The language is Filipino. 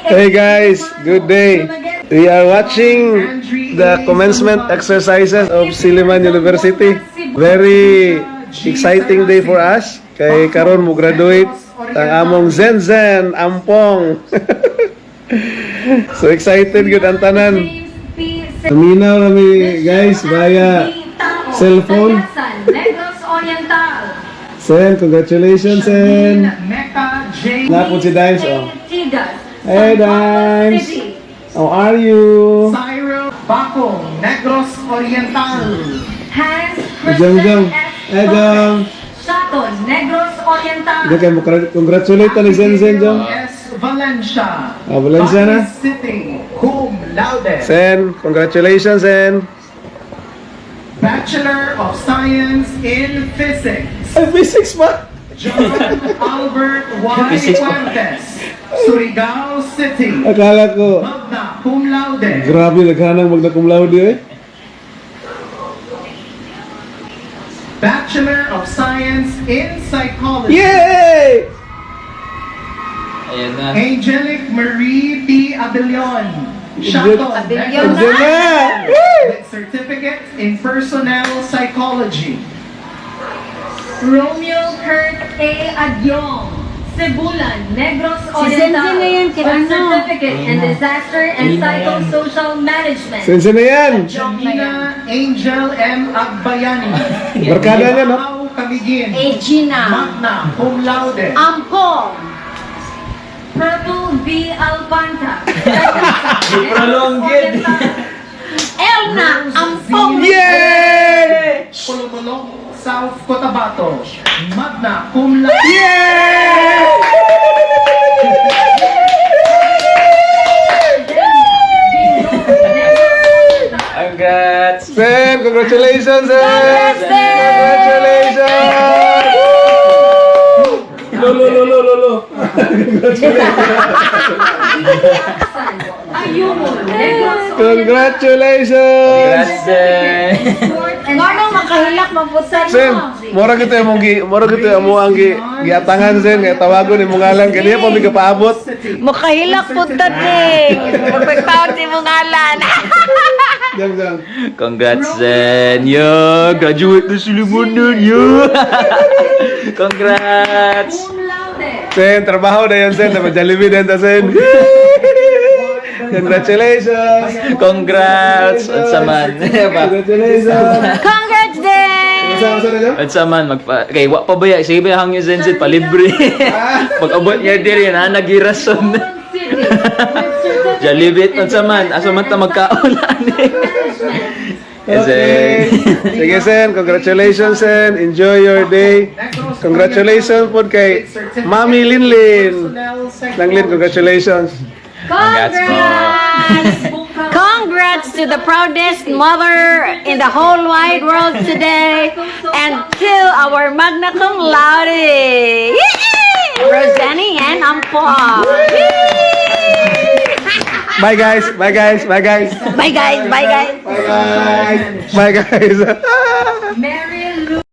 Hey guys, good day. We are watching the commencement exercises of Silliman University. Very exciting day for us. Kay karon mo graduate ang among Zen Ampong. So excited gud ang tanan. Naminaw nami guys via cellphone. Sen, congratulations Sen. Napon si Dimes oh. Hey Dimes. How are you? Cyril Bacong, Negros Oriental. Hans Jom. Christian Hey Jom. Shaton, Negros Oriental. Hindi kayo congratulate ni Sen Jom. S. Valencia. Valencia na? Baguio City, cum laude. Sen, congratulations Sen. Bachelor of Science in Physics. Ay, physics pa? John Albert Y. Fuentes, Surigao City. Akala ko, Magna cum laude. grabe naghanang magna cum laude eh. Bachelor of Science in Psychology. Yay! Ayan na. Angelic Marie P. Abelion. Shaton, Abelion Negros Diyan na! with certificate in personnel psychology. Romeo Kurt A. Adyong, Cebulan, Negros Si Zenzi Oriental. na yan, kaya with ano? certificate in disaster and psychosocial management. Sense na yan. Gina Angel M. Agbayani. Barkada niya, no? Pao Camiguin. Gina. Magna cum laude. Ampong. Purple V. Alpanta. Prolonged. Elna. Ampong. Yay! Pulumulong South Cotabato. Magna cum laude. Yay! Congrats! Sen, congratulations Sen! Congrats, Sen! Congratulations! Lolo. Ayumo, Negros Congratulations! Congrats, Sen! Ngano makahilak mabusan Sen, mo. mora kita mo ang giatangan Sen, kaya tawagon imong ngalan kaya diya pa mi kapaabot. Makahilak po tating. Magpagtawag si mong ngalan. Jam. Congrats, Sen! Yo! Graduate na si Limunan, yo! Congrats! cum laude. Sen, trabaho na yan Sen, dapat Jollibee din ta Sen. Congratulations! Congrats! At saman. Congratulations! Congrats din. Masa na Jam? At saman, kay wa pa ba ya? Sige ba hangyo Zenzit, palibre. Pag-abot niya diri na, nagirason. City, with certificate Jalibit in at saman, asa man ta magkaulan eh. Okay. Sige Sen, congratulations Sen. Enjoy your day. Congratulations po kay Mami Linlin. Langlin, congratulations. Congrats po. Congrats to the proudest mother in the whole wide world today and to our magna cum laude. Yay! Rosanny and Ampong. Bye guys. Bye guys. Bye guys. Bye guys. Bye guys. Merry